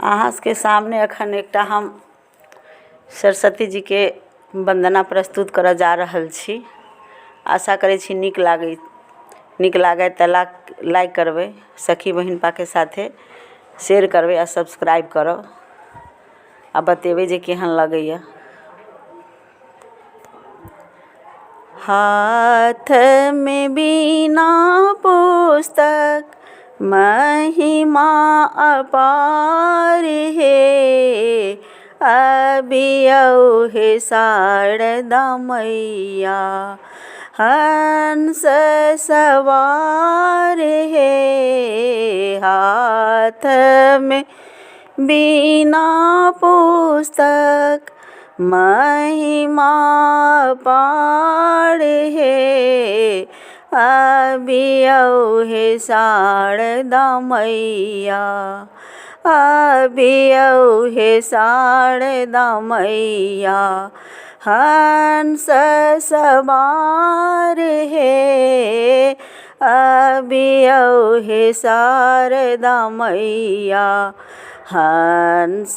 अहाँ के सामने अखन एकटा हम सरस्वती जी के वंदना प्रस्तुत करऽ जा रहल छी। आशा करै छी नीक लागे तऽ लाइक करबै, सखी बहिन के साथे शेयर करबै आ सब्सक्राइब करब आ बतेबै जे केहन लगैया। हाथ में बीना पुस्तक महिमा अपार हे, अबियौ हे शारदा मैया हंस सवार हे। हाथ में बीना पुस्तक महिमा अपार हे, अबियौ हे शारदा मैया, अबियौ हे शारदा मैया हंस सवार हे, अबियौ हे शारदा मैया हंस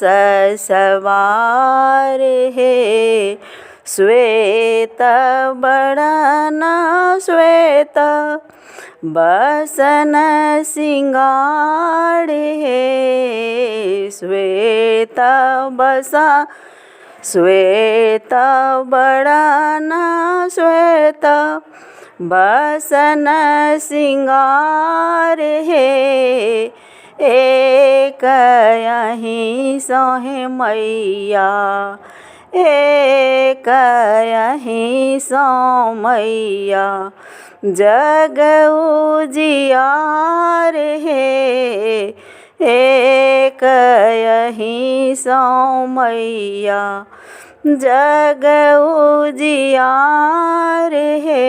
सवार हे। श्वेत बरन श्वेत बसन सिंगार हे, श्वेत बरन श्वेत बसन सिंगार हे। एक यहीं सोहे मैया, एक यहीं सो मैया जग उजियार हे। एक यहीं सो मैया जग उजियार हे,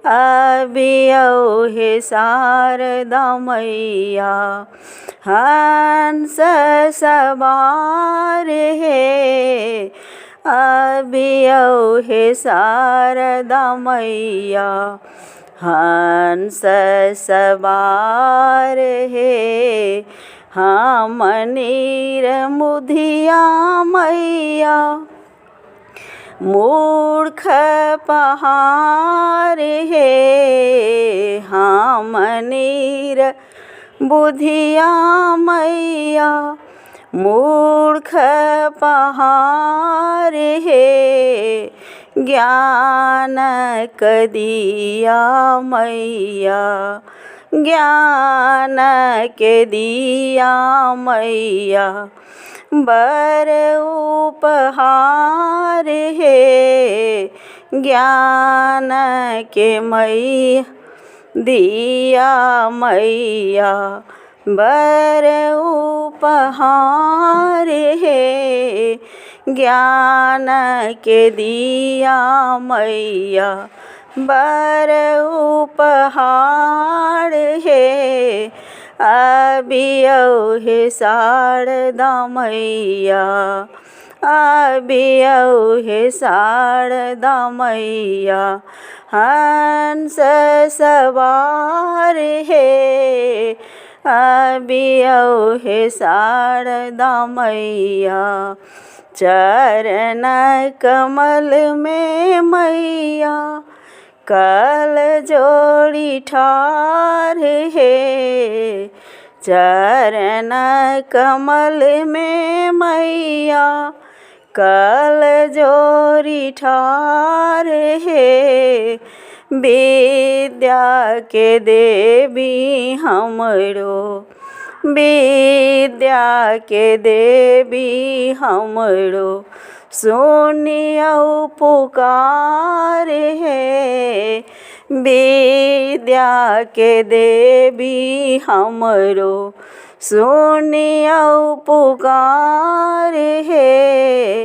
अबियौ हे शारदा मैया हंस सवार हे, अबियौ हे शारदा मैया हंस सवार हे। हम निर्मुधिया मैया मूर्ख पहार हे, हम निर्बुधिया मैया मूर्ख पहार हे। ज्ञान दिया मैया, ज्ञान के दिया मैया बर उपहार हे। ज्ञान के मैया दिया मैया बर उपहार हे। ज्ञान के दिया मैया बर उपहार हे, अबियौ हे शारदा मैया, अबियौ हे शारदा मैया हंस सवार हे, अबियौ हे शारदा मैया। चरण कमल में मैया कल जोड़ी ठार हे, चरण कमल में मैया कल जोड़ी ठार हे। विद्या के देवी हमरो, विद्या के देवी हमरो सुनियौ पुकार हे। विद्या के देवी हमरो सुनियौ पुकार हे,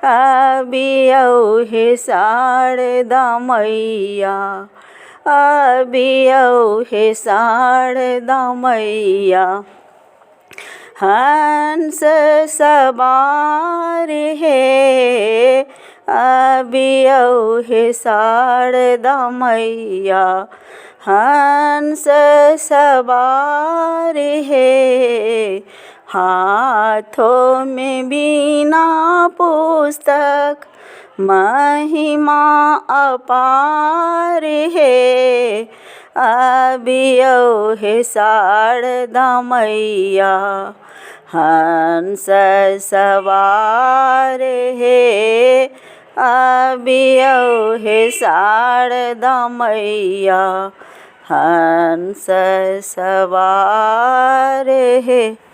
अबियौ हे शारदा मैया, अबियौ हे शारदा मैया हंस सवार हे, अबियौ हे शारदा मैया हंस सवार हे। हाथों में बीना पुस्तक महिमा अपार है। अबियो हे शारदा मैया हंस सवार है। अबियो हे शारदा मैया हंस सवार है।